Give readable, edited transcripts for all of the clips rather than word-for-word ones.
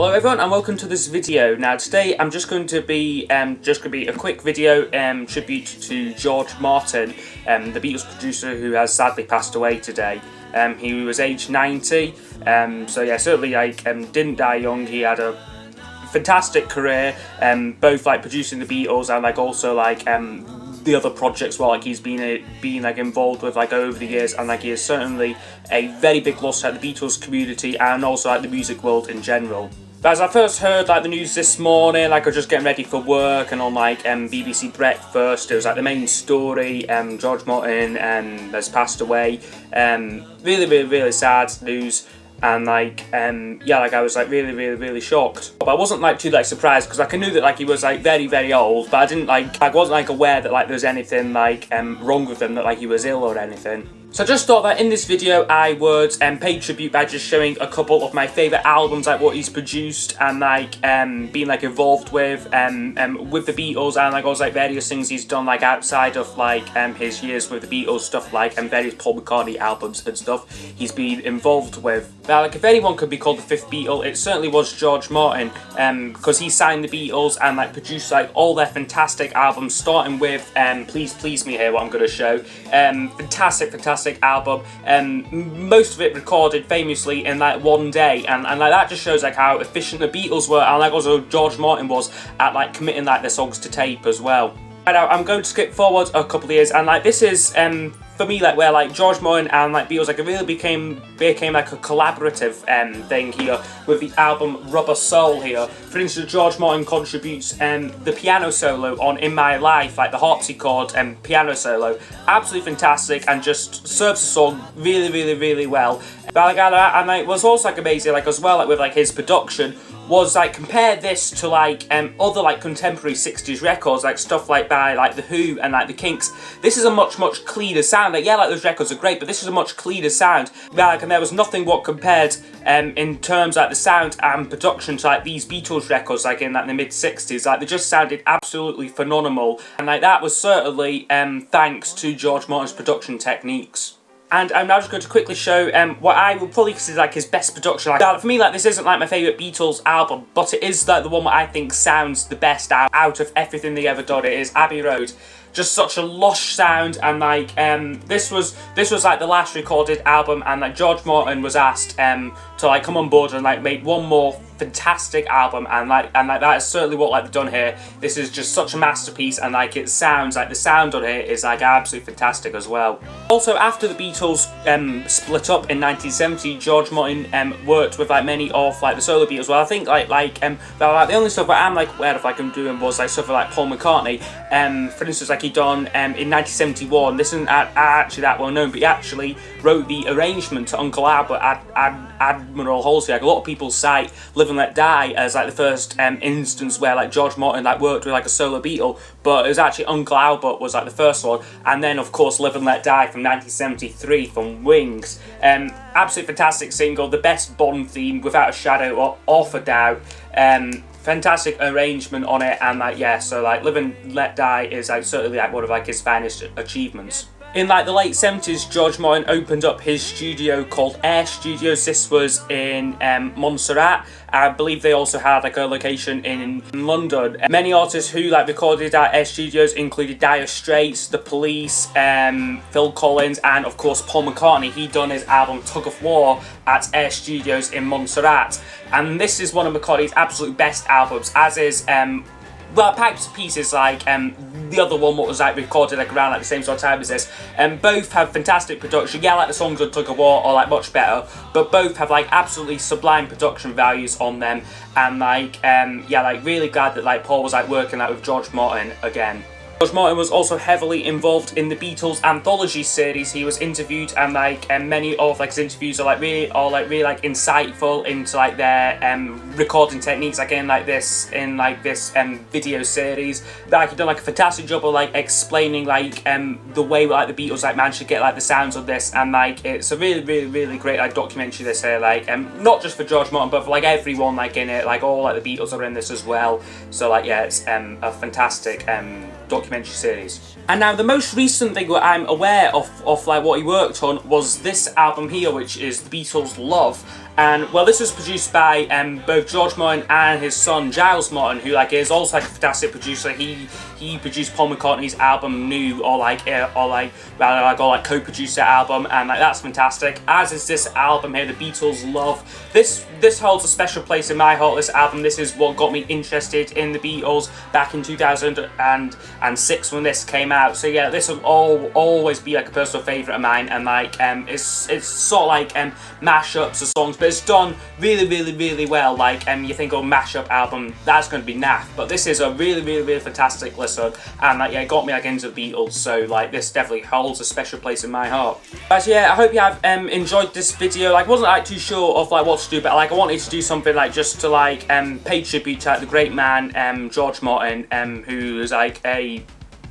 Hello everyone and welcome to this video. Now today I'm just going to be a quick video tribute to George Martin, the Beatles producer who has sadly passed away today. He was aged 90, so yeah, certainly didn't die young. He had a fantastic career, both producing the Beatles and also the other projects he's been involved with over the years, and he is certainly a very big loss to the Beatles community and also the music world in general. But as I first heard the news this morning, I was just getting ready for work, and on BBC Breakfast, it was the main story. George Martin has passed away. Really sad news. And I was really shocked. But I wasn't too surprised, because I knew that he was very old, but I didn't I wasn't aware that there was anything wrong with him, that he was ill or anything. So I just thought that in this video I would pay tribute by just showing a couple of my favourite albums, what he's produced and being involved with the Beatles, and also various things he's done outside of his years with the Beatles, stuff various Paul McCartney albums and stuff he's been involved with. Now if anyone could be called the fifth Beatle, it certainly was George Martin, because he signed the Beatles and produced all their fantastic albums, starting with Please Please Me here, what I'm going to show. Fantastic album, most of it recorded famously in one day, and that just shows how efficient the Beatles were, and also George Martin was at committing their songs to tape as well. Right now, I'm going to skip forward a couple of years, and this is for me where George Martin and Beatles it really became a collaborative thing here with the album Rubber Soul here. For instance, George Martin contributes the piano solo on In My Life, the harpsichord piano solo, absolutely fantastic, and just serves the song really well. But and it was also amazing as well with his production was compare this to other contemporary 60s records, stuff by The Who and the Kinks. This is a much cleaner sound. Those records are great, but this is a much cleaner sound. And there was nothing what compared in terms the sound and production to these Beatles records in the mid 60s. They just sounded absolutely phenomenal, and that was certainly thanks to George Martin's production techniques. And I'm now just going to quickly show what I would probably consider his best production. Now, for me, this isn't my favourite Beatles album, but it is the one that I think sounds the best out of everything they ever done. It is Abbey Road. Just such a lush sound, and this was the last recorded album, and George Martin was asked to come on board and make one more fantastic album, and that is certainly what they've done here. This is just such a masterpiece, and it sounds the sound on here is absolutely fantastic as well. Also, after the Beatles split up in 1970, George Martin worked with many of the solo Beatles. Well, I think the only stuff I'm aware of him doing was stuff with Paul McCartney. For instance, he done in 1971. This isn't actually that well known, but he actually wrote the arrangement to Uncle Albert Admiral Halsey. A lot of people cite Live and Let Die as the first instance where George Martin worked with a solo Beatle, but it was actually Uncle Albert was the first one, and then of course Live and Let Die from 1973 from Wings. Absolutely fantastic single, the best Bond theme without a shadow of a doubt. Fantastic arrangement on it, and so Live and Let Die is certainly one of his finest achievements. In the late 70s, George Martin opened up his studio called Air Studios. This was in Montserrat. I believe they also had a location in London. Many artists who recorded at Air Studios included Dire Straits, The Police, Phil Collins, and of course Paul McCartney. He done his album Tug of War at Air Studios in Montserrat, and this is one of McCartney's absolute best albums, as is Pipes and Pieces, the other one what was recorded around the same sort of time as this. Both have fantastic production. The songs on Tug of War are much better, but both have absolutely sublime production values on them, and really glad that Paul was working with George Martin again. George Martin was also heavily involved in the Beatles anthology series. He was interviewed, and many of his interviews are really insightful into their recording techniques, in this video series. He done a fantastic job of explaining the way the Beatles managed to get the sounds of this, and it's a really great documentary this here, not just for George Martin but for everyone in it, all the Beatles are in this as well. So yeah, it's a fantastic documentary documentary series. And now the most recent thing that I'm aware of like what he worked on was this album here, which is The Beatles' Love. And well, this was produced by both George Martin and his son Giles Martin, who like is also like a fantastic producer. He produced Paul McCartney's album New, or co-produced that album, and like that's fantastic. As is this album here, The Beatles' Love. This holds a special place in my heart. This album, this is what got me interested in the Beatles back in 2006 when this came out. So yeah, this will always be like a personal favourite of mine, and like it's sort of like mashups of songs, but it's done really well. Like you think, oh, mashup album, that's going to be naff, but this is a really fantastic listen, and like yeah, it got me like into the Beatles. So like this definitely holds a special place in my heart. Guys, yeah, I hope you have enjoyed this video. Like, wasn't like too sure of like what to do, but like I wanted to do something like just to like pay tribute to like, the great man George Martin, who is like a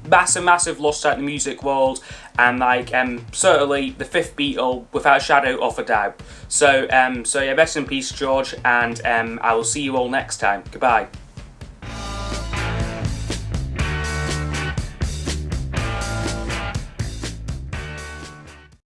massive loss out in the music world, and like certainly the fifth Beatle without a shadow of a doubt. So yeah, rest in peace, George, and I will see you all next time. Goodbye.